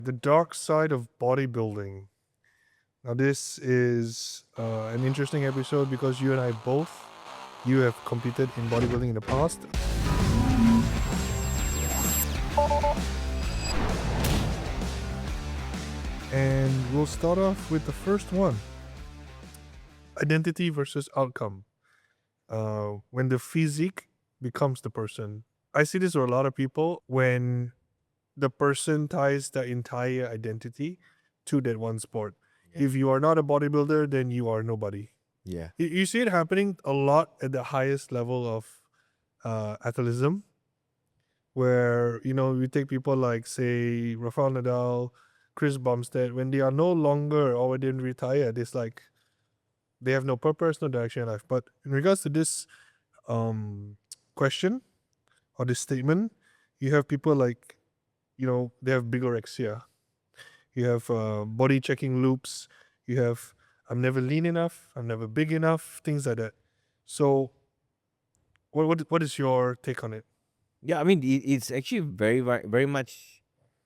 The dark side of bodybuilding. Now, this is an interesting episode because you and I both, you have competed in bodybuilding in the past. And we'll start off with the first one. Identity versus outcome. When the physique becomes the person. I see this with a lot of people when the person ties their entire identity to that one sport. Yeah. If you are not a bodybuilder, then you are nobody. Yeah. You see it happening a lot at the highest level of athleticism, where, you take people like, say, Rafael Nadal, Chris Bumstead, when they are no longer or when they retire, it's like they have no purpose, no direction in life. But in regards to this question or this statement, you have people like, they have bigorexia. You have body checking loops. You have, I'm never lean enough. I'm never big enough. Things like that. So, what is your take on it? Yeah, I mean, it's actually very much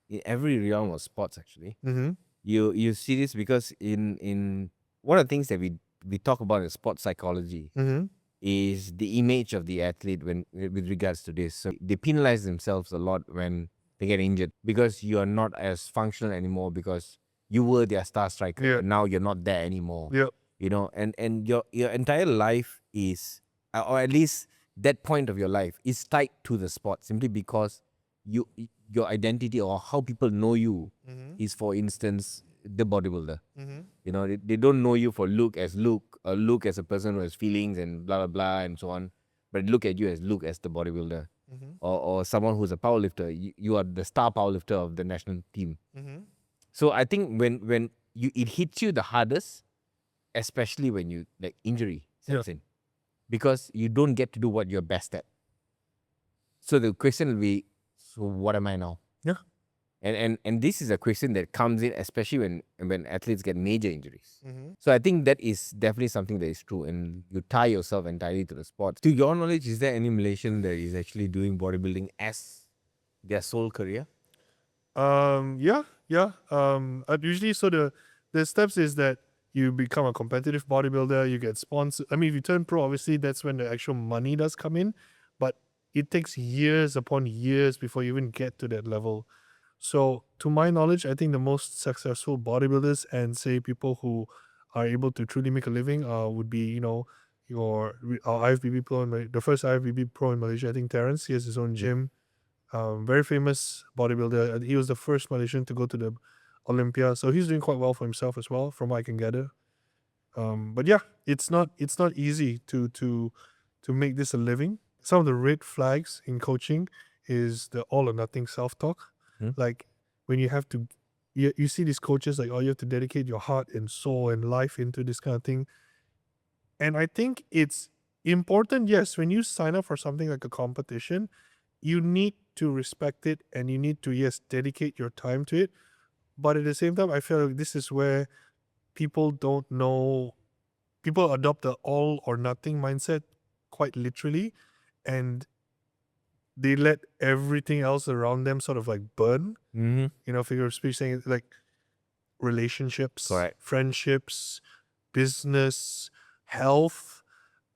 in every realm of sports. Actually, Mm-hmm. you see this because in one of the things that we talk about in sports psychology Mm-hmm. is the image of the athlete when with regards to this. So they penalize themselves a lot when they get injured because you are not as functional anymore because you were their star striker, Yeah. but now you're not there anymore. Yeah. And your entire life is, or at least that point of your life is tied to the sport simply because your identity or how people know you Mm-hmm. is, for instance, the bodybuilder. Mm-hmm. They don't know you for look as a person who has feelings and blah blah blah and so on, but look at you as Luke as the bodybuilder, Mm-hmm. or someone who's a powerlifter. You are the star powerlifter of the national team. Mm-hmm. So I think when it hits you the hardest, especially when you like injury sets in, because you don't get to do what you're best at. So the question will be, so what am I now? Yeah. And this is a question that comes in especially when athletes get major injuries. Mm-hmm. So I think that is definitely something that is true, and you tie yourself entirely to the sport. To your knowledge, is there any Malaysian that is actually doing bodybuilding as their sole career? Yeah. Usually, so the steps is that you become a competitive bodybuilder, you get sponsored. I mean, if you turn pro, obviously that's when the actual money does come in, but it takes years upon years before you even get to that level. So, to my knowledge, I think the most successful bodybuilders and say people who are able to truly make a living would be, our IFBB pro, the first IFBB pro in Malaysia. I think Terence, he has his own gym. Very famous bodybuilder. And he was the first Malaysian to go to the Olympia, so he's doing quite well for himself as well, from what I can gather. But yeah, it's not easy to make this a living. Some of the red flags in coaching is the all or nothing self talk. Hmm? Like when you have to, you see these coaches like, oh, you have to dedicate your heart and soul and life into this kind of thing. And I think it's important, yes, when you sign up for something like a competition, you need to respect it and you need to, yes, dedicate your time to it. But at the same time, I feel like this is where people don't know, people adopt the all or nothing mindset quite literally, and they let everything else around them sort of like burn. Mm-hmm. Figure of speech saying like relationships, Correct. friendships, business, health.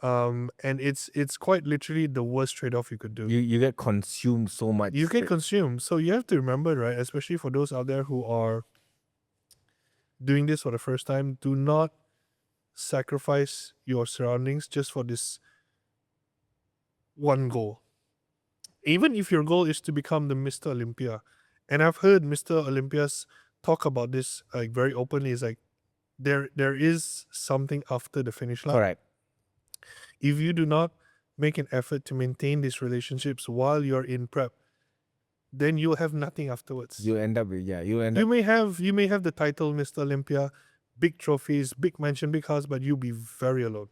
And it's quite literally the worst trade-off you could do. You get consumed so much. You get consumed. So you have to remember, right, especially for those out there who are doing this for the first time, do not sacrifice your surroundings just for this one goal. Even if your goal is to become the Mr. Olympia. And I've heard Mr. Olympias talk about this like very openly. It's like there is something after the finish line. Correct. If you do not make an effort to maintain these relationships while you're in prep, then you'll have nothing afterwards. You end up with You may have the title Mr. Olympia, big trophies, big mansion, big house, but you'll be very alone.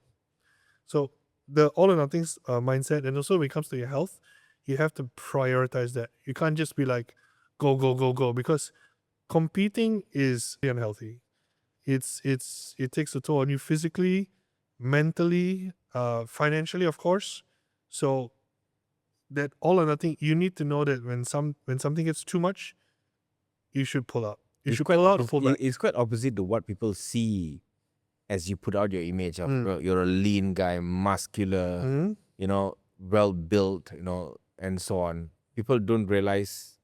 So the all or nothing mindset, and also when it comes to your health, you have to prioritize that. You can't just be like go go go go, because competing is unhealthy. It takes a toll on you physically, mentally, financially, of course. So that all or nothing, you need to know that when something gets too much, you should pull out. You It's should quite pull out or pull back. It's quite opposite to what people see as you put out your image of Mm. you're a lean guy, muscular, Mhm. you know, well built, you know, and so on. People don't realize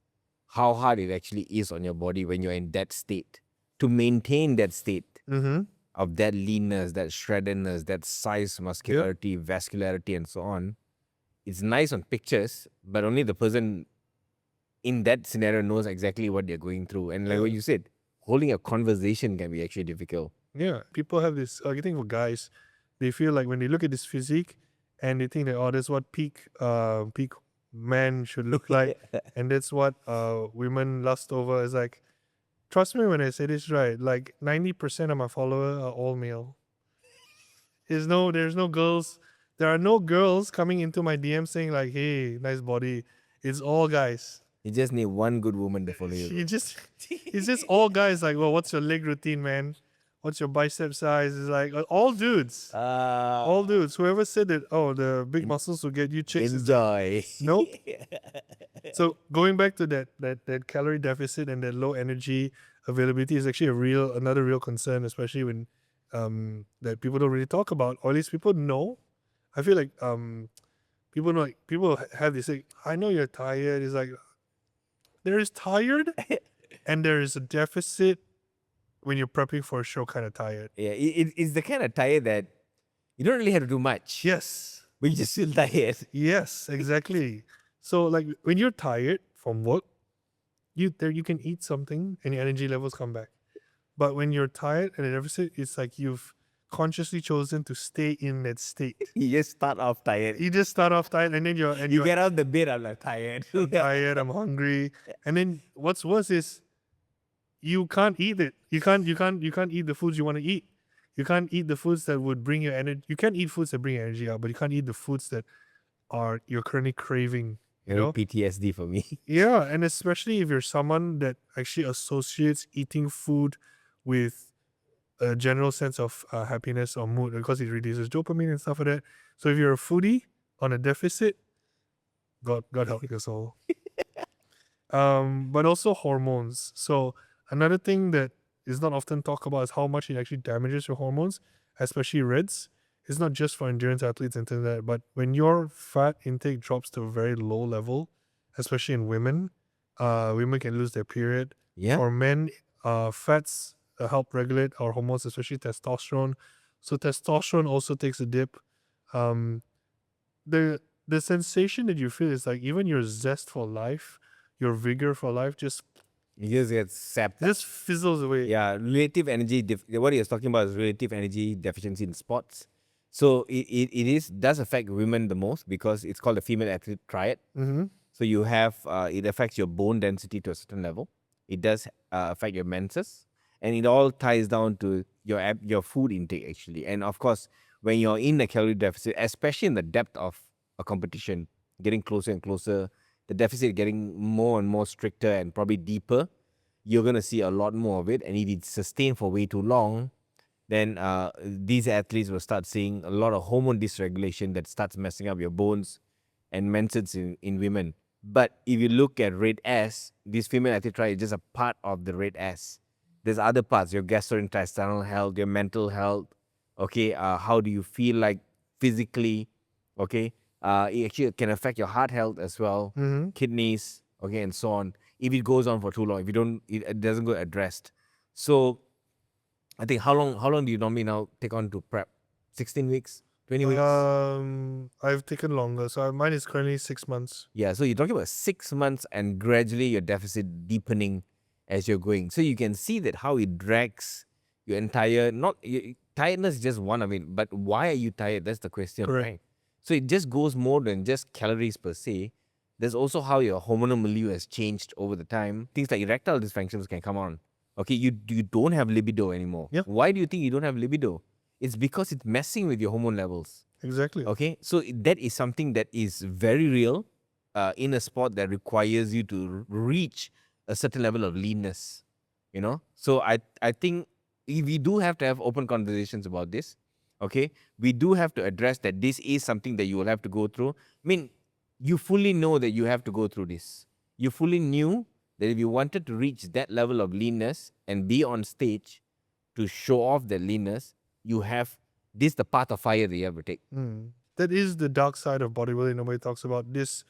how hard it actually is on your body when you're in that state. To maintain that state Mhm. of that leanness, that shreddedness, that size, muscularity, vascularity, and so on, it's nice on pictures, but only the person in that scenario knows exactly what they're going through. And like what you said, holding a conversation can be actually difficult. Yeah, people have this. I think for guys, they feel like when they look at this physique, and they think that, oh, that's what peak man should look like, and that's what women lust over. It's like, trust me when I say this, right? Like 90% of my followers are all male. There's no girls. There are no girls coming into my DM saying like, "Hey, nice body." It's all guys. You just need one good woman to follow you. It's just all guys. Like, well, what's your leg routine, man? What's your bicep size? It's like all dudes. All dudes. Whoever said that, oh, the big muscles will get you chicks. It's like, Enjoy. nope. So going back to that calorie deficit and that low energy availability is actually another real concern, especially when that people don't really talk about, or at least people know. I feel like people know, like, people have this like, I know you're tired. It's like, there is tired and there is a deficit when you're prepping for a show, kind of tired. Yeah, it's the kind of tired that you don't really have to do much. Yes. But you just feel tired. Yes, exactly. So like when you're tired from work, you can eat something and your energy levels come back. But when you're tired and a deficit, it's like you've consciously chosen to stay in that state. You just start off tired. You just start off tired and then You get out the bed, I'm like tired. tired, I'm hungry. And then what's worse is you can't eat it. You can't eat the foods you want to eat. You can't eat the foods that would bring your energy. You can eat foods that bring energy out, but you can't eat the foods that you're currently craving. You know? PTSD for me. Yeah, and especially if you're someone that actually associates eating food with a general sense of happiness or mood, because it releases dopamine and stuff like that. So if you're a foodie on a deficit, God help your soul. But also hormones. So another thing that is not often talked about is how much it actually damages your hormones, especially reds. It's not just for endurance athletes and things like that, but when your fat intake drops to a very low level, especially in women, women can lose their period. Yeah. For men, fats help regulate our hormones, especially testosterone. So testosterone also takes a dip. The sensation that you feel is like even your zest for life, your vigor for life, just You just get sapped. just fizzles away. Yeah, relative energy. What he was talking about is relative energy deficiency in sports. So it does affect women the most because it's called the female athlete triad. Mm-hmm. So you have it affects your bone density to a certain level. It does affect your menses, and it all ties down to your food intake actually. And of course, when you're in a calorie deficit, especially in the depth of a competition, getting closer and closer, the deficit getting more and more stricter and probably deeper, you're gonna see a lot more of it. And if it's sustained for way too long, then these athletes will start seeing a lot of hormone dysregulation that starts messing up your bones and menses in women. But if you look at red S, this female athlete triad is just a part of the red S. There's other parts, your gastrointestinal health, your mental health, okay, how do you feel like physically, okay, it actually can affect your heart health as well, Mm-hmm. kidneys, okay, and so on. If it goes on for too long, if you don't, it doesn't go addressed. So I think how long do you normally now take on to prep? 16 weeks, 20 weeks? I've taken longer, so mine is currently 6 months. Yeah, so you're talking about 6 months and gradually your deficit deepening as you're going. So you can see that how it drags your entire, tiredness is just one of it, but why are you tired? That's the question, Correct. right? So it just goes more than just calories per se. There's also how your hormonal milieu has changed over the time. Things like erectile dysfunctions can come on. Okay, you don't have libido anymore. Yeah. Why do you think you don't have libido? It's because it's messing with your hormone levels. Exactly. Okay, so that is something that is very real in a sport that requires you to reach a certain level of leanness. You know, so I think we do have to have open conversations about this. Okay, we do have to address that this is something that you will have to go through. I mean, you fully know that you have to go through this. You fully knew that if you wanted to reach that level of leanness and be on stage to show off that leanness, you have this the path of fire that you have to take. That is the dark side of bodybuilding. Nobody talks about this.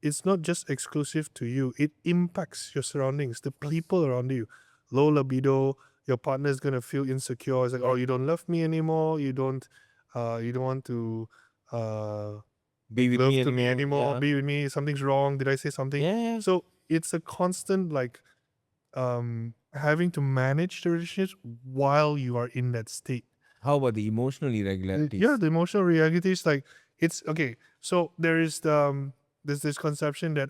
It's not just exclusive to you. It impacts your surroundings, the people around you. Low libido, your partner is gonna feel insecure. It's like, oh, you don't love me anymore. You don't want to Be make with love me to me anymore. Yeah. Be with me. Something's wrong. Did I say something? Yeah. So it's a constant having to manage the relationships while you are in that state. How about the emotional irregularities? Yeah, the emotional reality is like it's okay. So there's this conception that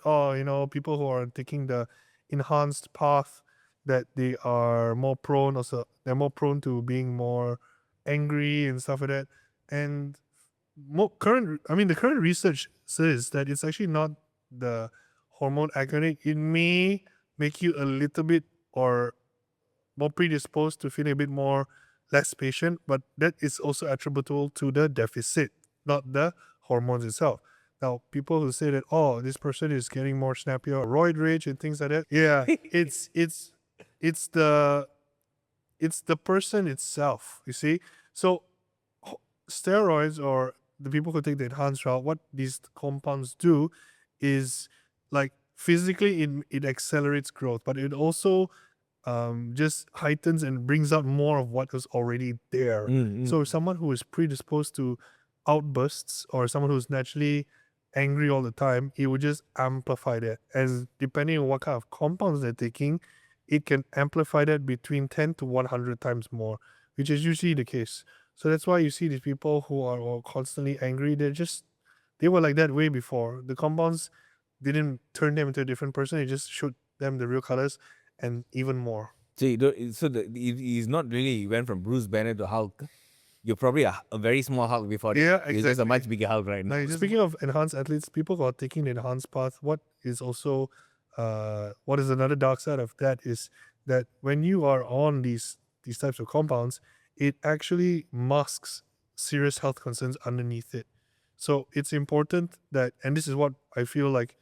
people who are taking the enhanced path, that they are more prone, also they're more prone to being more angry and stuff like that. And the current research says that it's actually not the hormone agonist. It may make you a little bit or more predisposed to feeling a bit more less patient, but that is also attributable to the deficit, not the hormones itself. Now, people who say that, oh, this person is getting more snappy or roid rage and things like that, yeah, it's the person itself, you see. So steroids, or the people who take the enhanced route, what these compounds do is, like, physically it accelerates growth, but it also just heightens and brings out more of what was already there. So someone who is predisposed to outbursts, or someone who's naturally angry all the time, it would just amplify that. And depending on what kind of compounds they're taking, it can amplify that between 10 to 100 times more, which is usually the case. So that's why you see these people who are all constantly angry. They were like that way before. The compounds didn't turn them into a different person. It just showed them the real colors and even more. So he's not really, he went from Bruce Banner to Hulk. You're probably a very small Hulk before that. Yeah, You're just a much exactly. bigger Hulk right now. Like, speaking of enhanced athletes, people who are taking the enhanced path, what is another dark side of that is that when you are on these types of compounds, it actually masks serious health concerns underneath it. So it's important that, and this is what I feel like,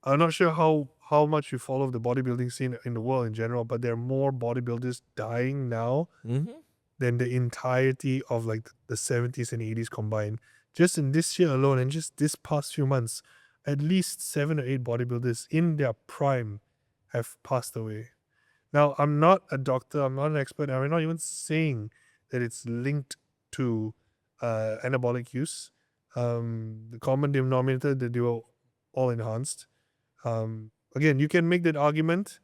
I'm not sure how much you follow the bodybuilding scene in the world in general, but there are more bodybuilders dying now than the entirety of like the 70s and 80s combined. Just in this year alone, and just this past few months, at least 7 or 8 bodybuilders in their prime have passed away. Now, I'm not a doctor, I'm not an expert, I'm not even saying that it's linked to anabolic use. The common denominator, that they were all enhanced. Again, you can make that argument,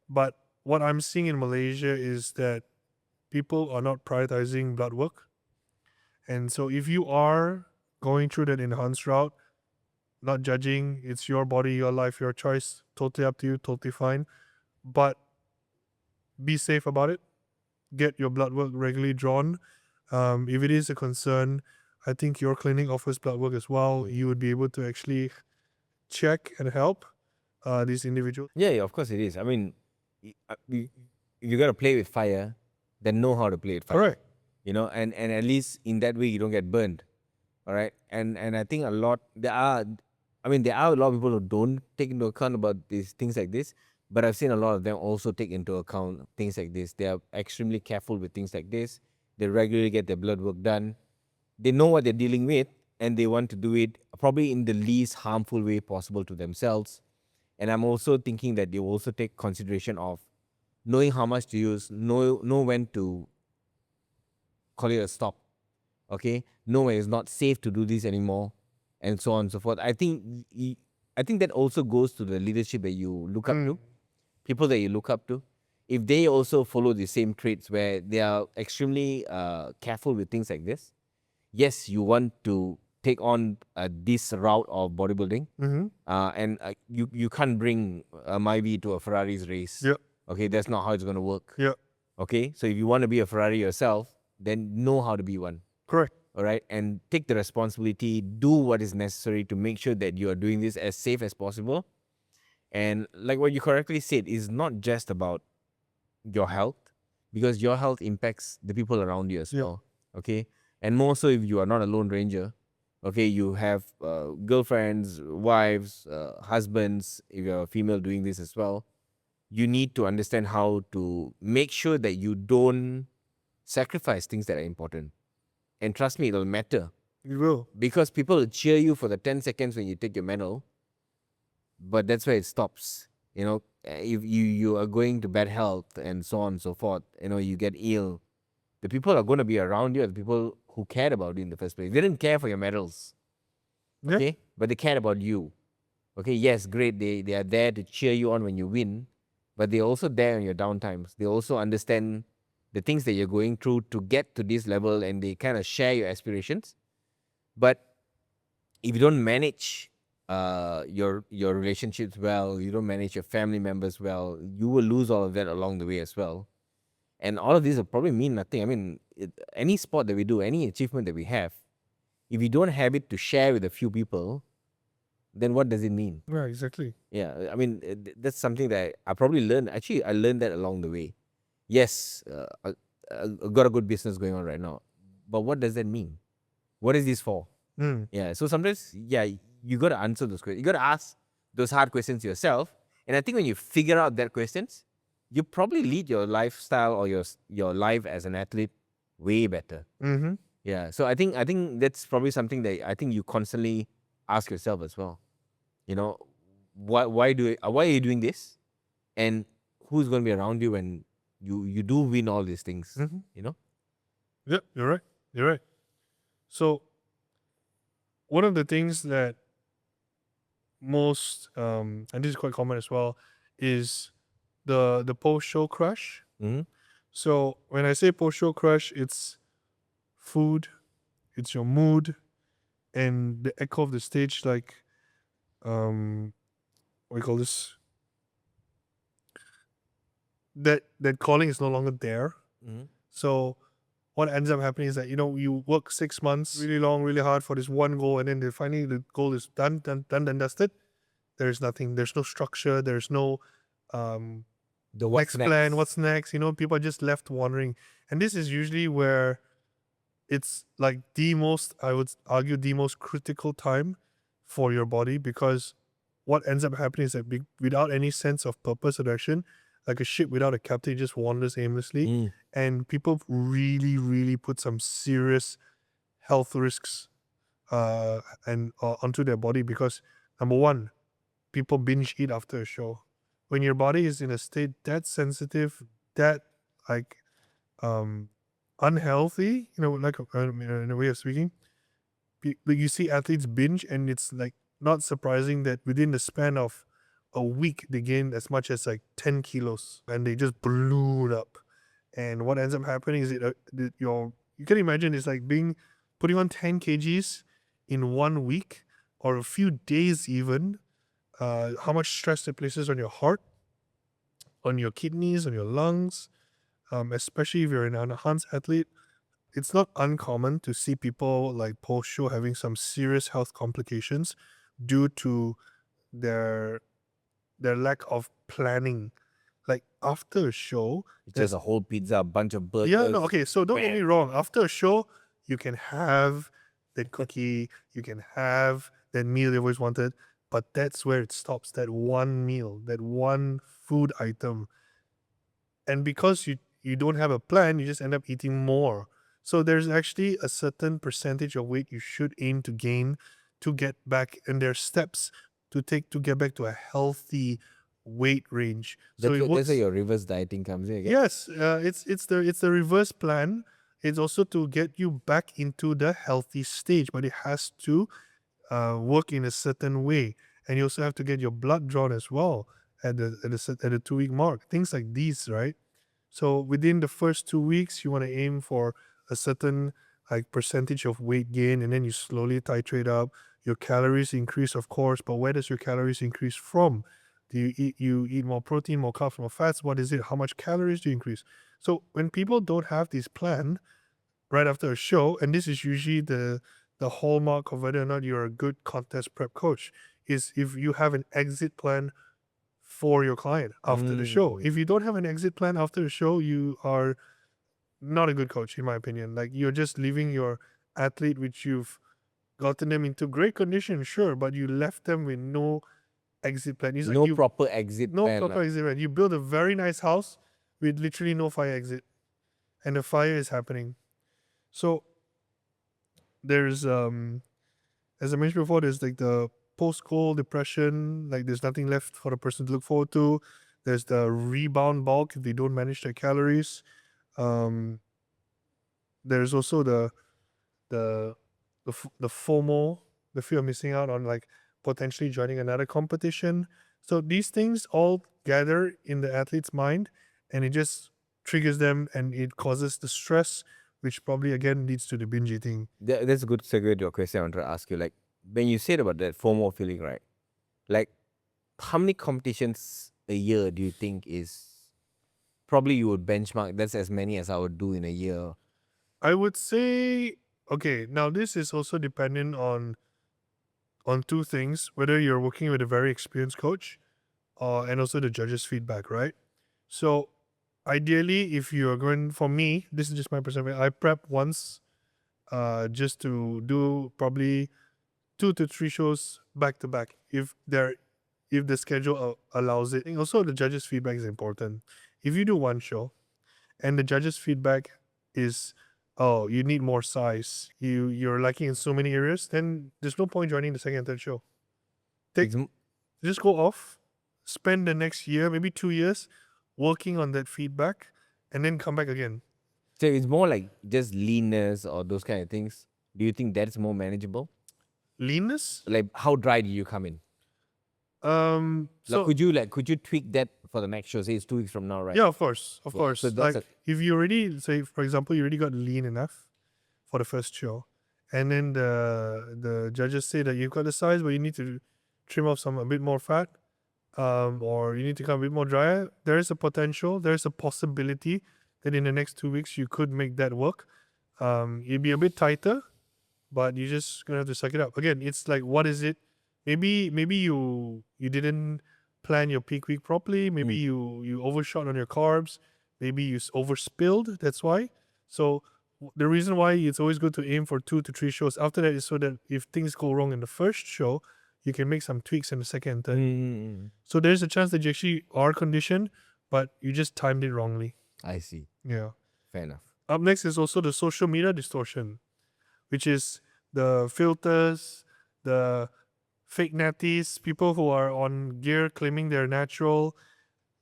but what I'm seeing in Malaysia is that people are not prioritizing blood work. And so if you are going through that enhanced route, not judging, it's your body, your life, your choice, totally up to you, totally fine. But be safe about it. Get your blood work regularly drawn. If it is a concern, I think your clinic offers blood work as well. You would be able to actually check and help these individuals. Yeah, of course it is. I mean, you got to play with fire, then know how to play with fire. Correct. And at least in that way you don't get burned. All right. And I think there are a lot of people who don't take into account about these things like this, but I've seen a lot of them also take into account things like this. They are extremely careful with things like this. They regularly get their blood work done. They know what they're dealing with, and they want to do it probably in the least harmful way possible to themselves. And I'm also thinking that they will also take consideration of knowing how much to use, know when to call it a stop. Okay, know when it's not safe to do this anymore, and so on and so forth. I think that also goes to the leadership that you look up to, people that you look up to. If they also follow the same traits where they are extremely careful with things like this, yes, you want to take on this route of bodybuilding, and you can't bring a Myvi to a Ferrari's race. Yep. Okay, that's not how it's going to work. Yep. Okay, so if you want to be a Ferrari yourself, then know how to be one. Correct. All right, and take the responsibility, do what is necessary to make sure that you are doing this as safe as possible. And like what you correctly said, is not just about your health, because your health impacts the people around you as well. Okay, and more so if you are not a lone ranger. Okay, you have girlfriends, wives, husbands, if you're a female doing this as well. you need to understand how to make sure that you don't sacrifice things that are important. And trust me, it'll matter. It will. Because people will cheer you for the 10 seconds when you take your medal, but that's where it stops. If you are going to bad health and so on and so forth, you get ill, the people are going to be around you are the people who cared about you in the first place. They didn't care for your medals, Yeah. okay? But they cared about you. Okay, yes, great. They are there to cheer you on when you win, but they're also there on your downtimes. They also understand the things that you're going through to get to this level, and they kind of share your aspirations. But if you don't manage your relationships well, you don't manage your family members well, you will lose all of that along the way as well. And all of these will probably mean nothing. I mean, any sport that we do, any achievement that we have, if you don't have it to share with a few people, then what does it mean? Yeah, exactly. Yeah, I mean, that's something that I probably learned. Actually, I learned that along the way. Yes, I got a good business going on right now, but what does that mean? What is this for? Mm. Yeah, so sometimes, yeah, you got to answer those questions. You got to ask those hard questions yourself. And I think when you figure out that questions, you probably lead your lifestyle or your life as an athlete way better. Mm-hmm. Yeah, so I think that's probably something that I think you constantly ask yourself as well. Why are you doing this, and who's going to be around you when you do win all these things? Mm-hmm. Yeah, you're right. You're right. So one of the things that most and this is quite common as well, is the post show crush. Mm-hmm. So when I say post show crush, it's food, it's your mood, and the echo of the stage, like what do you call this? That calling is no longer there. Mm-hmm. So what ends up happening is that you work 6 months really long, really hard for this one goal, and then finally the goal is done and dusted. There's nothing. There's no structure. There's no The next plan. What's next? People are just left wandering, and this is usually where it's like the most, I would argue, the most critical time for your body, because what ends up happening is that without any sense of purpose or direction, like a ship without a captain, it just wanders aimlessly, and people really, really put some serious health risks and onto their body, because number one, people binge eat after a show. When your body is in a state that sensitive, that like unhealthy, like in a way of speaking, like you see athletes binge, and it's like not surprising that within the span of a week they gain as much as like 10 kilos, and they just balloon up. And what ends up happening is you can imagine it's like putting on 10 kgs in 1 week or a few days even. How much stress it places on your heart, on your kidneys, on your lungs, especially if you're an enhanced athlete. It's not uncommon to see people like post show having some serious health complications due to their lack of planning. Like after a show, It's just a whole pizza, a bunch of burgers. yeah, no, okay. So don't get me wrong. After a show, you can have that cookie, you can have that meal you always wanted, but that's where it stops. That one meal, that one food item, and because you don't have a plan, you just end up eating more. So there's actually a certain percentage of weight you should aim to gain to get back, and there's steps to take to get back to a healthy weight range. So That's where your reverse dieting comes in again. yes, it's the reverse plan. It's also to get you back into the healthy stage, but it has to work in a certain way, and you also have to get your blood drawn as well at the 2 week mark. Things like these, right? So within the first 2 weeks, you want to aim for a certain like percentage of weight gain, and then you slowly titrate up. Your calories increase, of course, but where does your calories increase from? Do you eat more protein, more carbs, more fats? What is it? How much calories do you increase? So when people don't have this plan right after a show, and this is usually the hallmark of whether or not you're a good contest prep coach, is if you have an exit plan for your client after the show. If you don't have an exit plan after the show, you are not a good coach, in my opinion. Like you're just leaving your athlete, which you've gotten them into great condition, sure, but you left them with no exit plan. It's No like proper exit no plan. proper exit plan. You build a very nice house with literally no fire exit, and the fire is happening. So there's as I mentioned before, there's like the post-cold depression, like there's nothing left for the person to look forward to. There's the rebound bulk if they don't manage their calories. Um, there's also the FOMO, the fear of missing out on like potentially joining another competition. So these things all gather in the athlete's mind, and it just triggers them, and it causes the stress, which probably again leads to the binge eating. That's a good segue to your question I wanted to ask you. Like, when you said about that FOMO feeling, right? Like, how many competitions a year do you think is probably you would benchmark? That's as many as I would do in a year. I would say, okay, now this is also dependent on two things, whether you're working with a very experienced coach and also the judges' feedback, right? So ideally, if you're going, for me, this is just my perspective, I prep once just to do probably 2 to 3 shows back to back if the schedule allows it. And also the judges' feedback is important. If you do one show and the judges' feedback is, oh, you need more size, you're lacking in so many areas, then there's no point joining the second and third show. It's, Just go off, spend the next year, maybe 2 years, working on that feedback, and then come back again. so it's more like just leanness or those kind of things. Do you think that's more manageable? Leanness. Like, how dry do you come in? So Could you tweak that for the next show? Say it's 2 weeks from now, right? yeah, of course, of Yeah, course. so that's Like if you already say, for example, you already got lean enough for the first show, and then the judges say that you've got the size, but you need to trim off a bit more fat, or you need to come a bit more drier. There is a potential, there is a possibility that in the next 2 weeks you could make that work. You'd be a bit tighter, but you're just gonna have to suck it up. Again, it's like, what is it? Maybe you didn't plan your peak week properly. Maybe you overshot on your carbs. Maybe you overspilled. That's why. So the reason why it's always good to aim for 2 to 3 shows after that is so that if things go wrong in the first show, you can make some tweaks in the second and third. So there's a chance that you actually are conditioned, but you just timed it wrongly. I see. Yeah. Fair enough. Up next is also the social media distortion, which is the filters, the fake natties, people who are on gear claiming they're natural,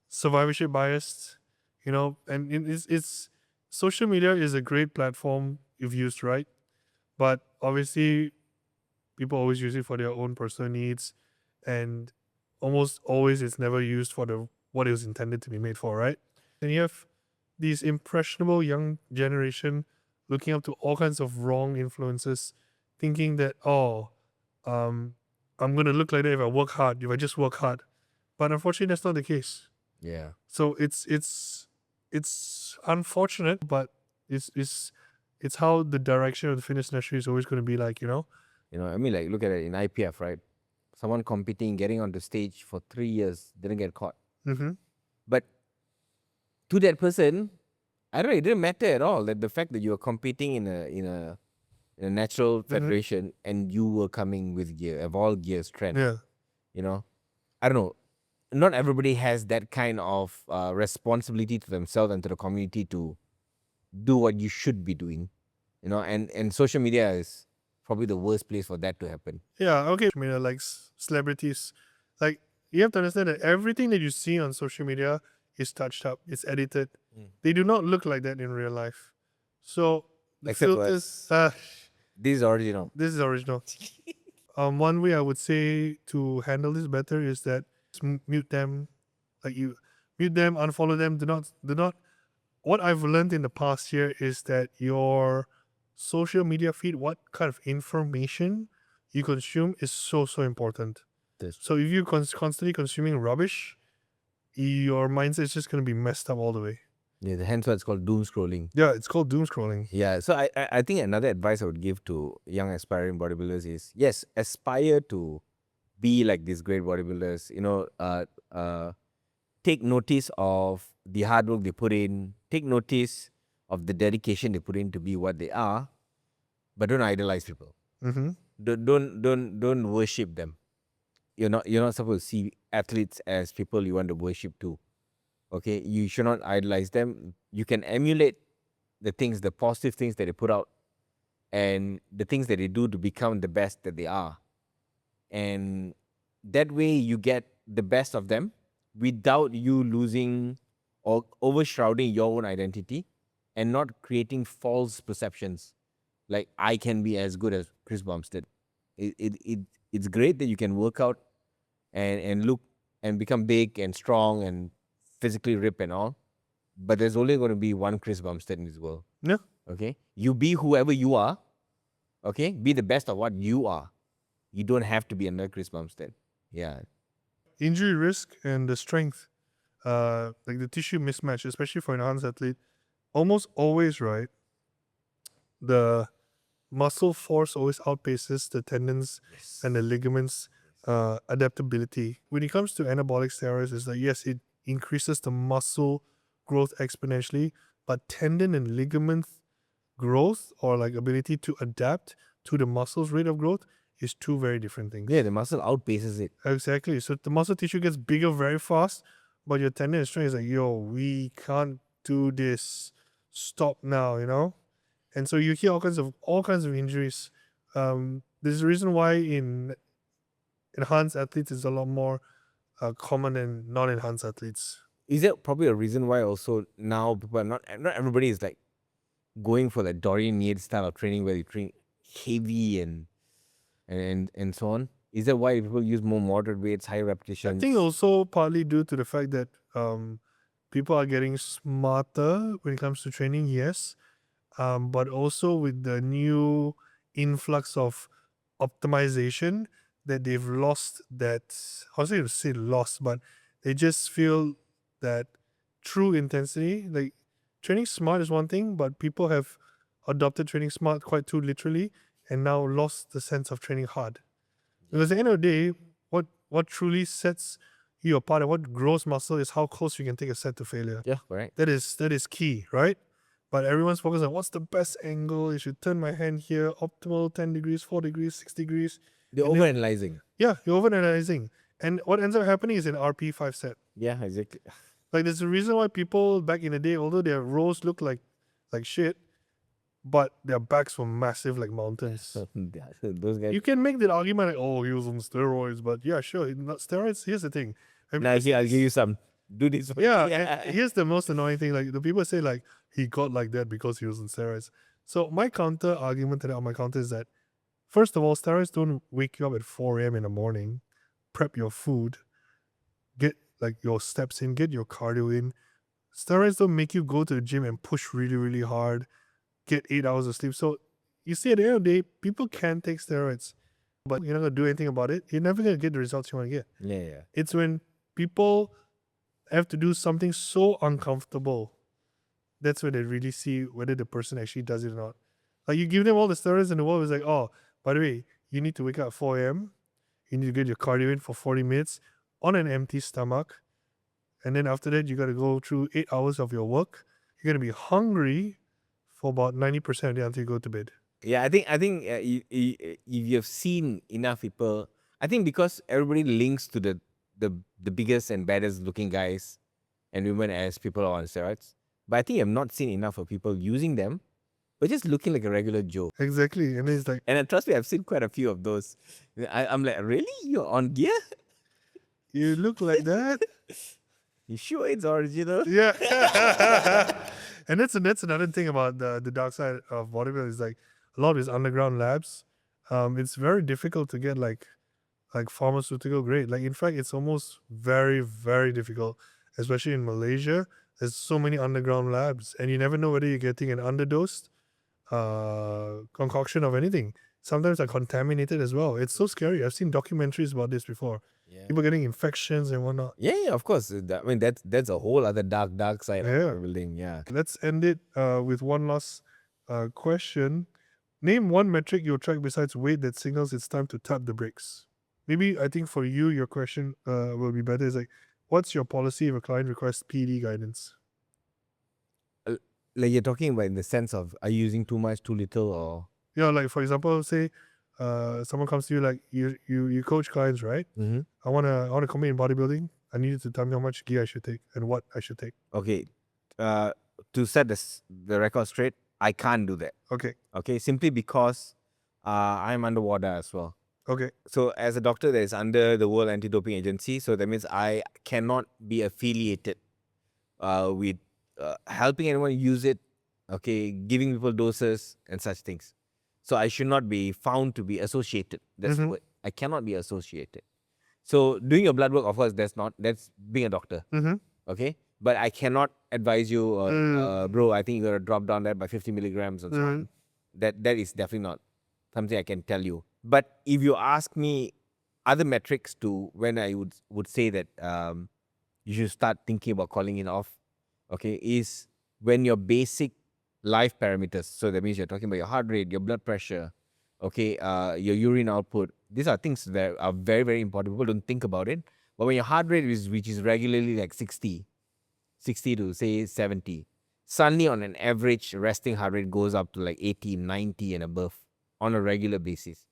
survivorship biased, and it's social media is a great platform if used right, but obviously people always use it for their own personal needs, and almost always it's never used for the what it was intended to be made for, right? And you have these impressionable young generation looking up to all kinds of wrong influences, thinking that, I'm gonna look like that if I work hard, if I just work hard. But unfortunately that's not the case. Yeah. So it's unfortunate, but it's how the direction of the fitness industry is always gonna be like, I mean, like, look at it in IPF, right? Someone competing, getting on the stage for 3 years, didn't get caught. Mm-hmm. But to that person, I don't know, it didn't matter at all. That the fact that you were competing in a natural federation and you were coming with gear, evolved gear strength. Yeah. I don't know. Not everybody has that kind of responsibility to themselves and to the community to do what you should be doing. And social media is probably the worst place for that to happen. Yeah, okay. Social media, like celebrities, like you have to understand that everything that you see on social media is touched up, it's edited. They do not look like that in real life. So the Except for filters, this is original. this is original. One way I would say to handle this better is that mute them, like you mute them, unfollow them. Do not. What I've learned in the past year is that your social media feed, what kind of information you consume, is so important. So if you're constantly consuming rubbish, your mindset is just going to be messed up all the way. Yeah, hence why it's called doom scrolling. Yeah, it's called doom scrolling. Yeah, so I think another advice I would give to young aspiring bodybuilders is, yes, aspire to be like these great bodybuilders. Take notice of the hard work they put in. Take notice of the dedication they put in to be what they are, but don't idolize people. Mm-hmm. Don't worship them. you're not supposed to see athletes as people you want to worship to. Okay, you should not idolize them. You can emulate the things, the positive things that they put out, and the things that they do to become the best that they are. And that way you get the best of them without you losing or overshrouding your own identity and not creating false perceptions. Like, I can be as good as Chris Bumstead. It's great that you can work out and look and become big and strong and physically rip and all. But there's only going to be one Chris Bumstead in this world. Yeah. Okay? You be whoever you are. Okay? Be the best of what you are. You don't have to be another Chris Bumstead. Yeah. Injury risk and the strength, like the tissue mismatch, especially for an enhanced athlete, almost always, right? The muscle force always outpaces the tendons and the ligaments adaptability. When it comes to anabolic steroids, it's like, yes, it increases the muscle growth exponentially, but tendon and ligament growth, or like ability to adapt to the muscle's rate of growth, is two very different things. Yeah, the muscle outpaces it. Exactly. So the muscle tissue gets bigger very fast, but your tendon and strength is like, yo, we can't do this. Stop now, you know? And so you hear all kinds of injuries. There's a reason why in enhanced athletes is a lot more common than non-enhanced athletes. Is there probably a reason why also now people are not everybody is like going for the Dorian Yates style of training where you train heavy and so on? Is that why people use more moderate weights, higher repetitions? I think also partly due to the fact that people are getting smarter when it comes to training, yes. But also with the new influx of optimization, that they've lost that, I was going to say lost, but they just feel that true intensity, like training smart is one thing, but people have adopted training smart quite too literally and now lost the sense of training hard. Because at the end of the day, what truly sets you apart and what grows muscle is how close you can take a set to failure. Yeah, correct. That is key, right? But everyone's focused on what's the best angle. You should turn my hand here, optimal 10 degrees, 4 degrees, 6 degrees. They're And then- overanalyzing. Yeah, you're overanalyzing. And what ends up happening is an RP 5 set. Yeah, exactly. Like there's a reason why people back in the day, although their rows look like shit, but their backs were massive like mountains. Those guys. You can make that argument like, oh, he was on steroids, but yeah, sure. Not steroids. Here's the thing. Now, I'll give you some. Do this. Yeah, and here's the most annoying thing. Like the people say like he got like that because he was on steroids. So my counter argument to that on my counter is that, first of all, steroids don't wake you up at 4 a.m. in the morning, prep your food, get like your steps in, get your cardio in. Steroids don't make you go to the gym and push really, really hard, get 8 hours of sleep. So you see, at the end of the day, people can take steroids, but you're not gonna do anything about it. You're never gonna get the results you want to get. Yeah. It's when people have to do something so uncomfortable, that's when they really see whether the person actually does it or not. Like you give them all the steroids in the world, it's like, oh, by the way, you need to wake up at 4 a.m. You need to get your cardio in for 40 minutes on an empty stomach. And then after that, you got to go through 8 hours of your work. You're going to be hungry for about 90% of the day until you go to bed. Yeah, I think if you've seen enough people, I think because everybody links to the biggest and baddest looking guys and women as people on steroids, but I think I've not seen enough of people using them, but just looking like a regular Joe. Exactly. And it's like, And trust me, I've seen quite a few of those. I'm like, really? You're on gear? you look like that? You sure it's original? Yeah. And that's another thing about the dark side of bodybuilding is like a lot of these underground labs. It's very difficult to get like pharmaceutical grade. Like in fact, it's almost very, very difficult, especially in Malaysia. There's so many underground labs, and you never know whether you're getting an underdosed concoction of anything. Sometimes they're contaminated as well. It's so scary. I've seen documentaries about this before. Yeah. People getting infections and whatnot. Yeah, of course. I mean, that's a whole other dark side Yeah. of building. Yeah. Let's end it with one last question. Name one metric you'll track besides weight that signals it's time to tap the brakes. Maybe I think for you, your question will be better. Is like, what's your policy if a client requests PD guidance? Like you're talking about in the sense of, are you using too much, too little, or? Yeah, like for example, say someone comes to you like you coach clients, right? Mm-hmm. I wanna compete in bodybuilding. I need you to tell me how much gear I should take and what I should take. Okay. To set the record straight, I can't do that. Okay. Okay, simply because I'm underwater as well. Okay. So as a doctor that is under the World Anti-Doping Agency, so that means I cannot be affiliated with helping anyone use it, okay, giving people doses and such things. So I should not be found to be associated. That's Mhm. what I cannot be associated. So doing your blood work, of course, that's being a doctor, Mm-hmm. okay? But I cannot advise you, bro, I think you gotta drop down that by 50 milligrams and so on. That is definitely not something I can tell you. But if you ask me other metrics to when I would say that you should start thinking about calling it off, okay, is when your basic life parameters, so that means you're talking about your heart rate, your blood pressure, okay, your urine output. These are things that are very, very important. People don't think about it. But when your heart rate which is regularly like 60 to say 70, suddenly on an average resting heart rate goes up to like 80, 90 and above on a regular basis,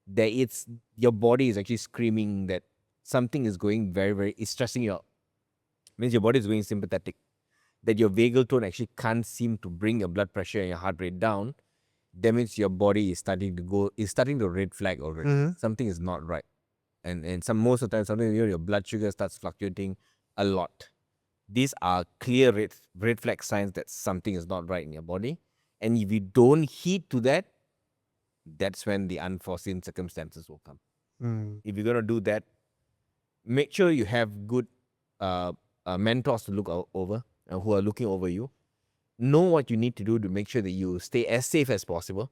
that it's your body is actually screaming that something is going very, very, it's stressing you out. Means your body is going sympathetic. That your vagal tone actually can't seem to bring your blood pressure and your heart rate down. That means your body is starting to red flag already. Mhm. Something is not right. And most of the time, something your blood sugar starts fluctuating a lot. These are clear red flag signs that something is not right in your body. And if you don't heed to that, that's when the unforeseen circumstances will come. If you're gonna do that, make sure you have good mentors to look over, who are looking over you. Know what you need to do to make sure that you stay as safe as possible,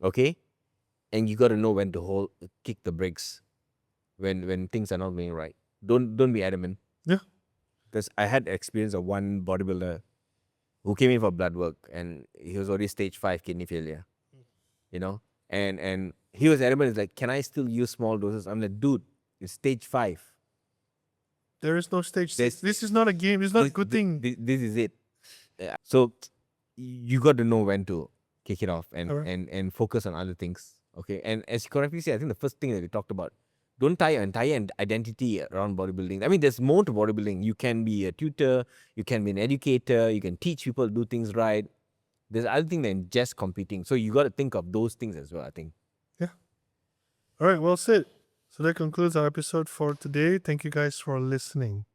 okay? And you got to know when to kick the brakes when things are not going right. Don't be adamant. Yeah. Because I had experience of one bodybuilder who came in for blood work and he was already stage 5 kidney failure, you know, and he was adamant. He's like, can I still use small doses? I'm like, dude, it's stage 5. There is no stage There's- 6. This is not a game. It's not a good thing. This is it. So you got to know when to kick it off and Alright. and focus on other things. Okay. And as you correctly said, I think the first thing that we talked about, don't tie your entire identity around bodybuilding. I mean, there's more to bodybuilding. You can be a tutor, you can be an educator, you can teach people to do things right. There's other thing than just competing. So you got to think of those things as well, I think. All right, well said. So that concludes our episode for today. Thank you guys for listening.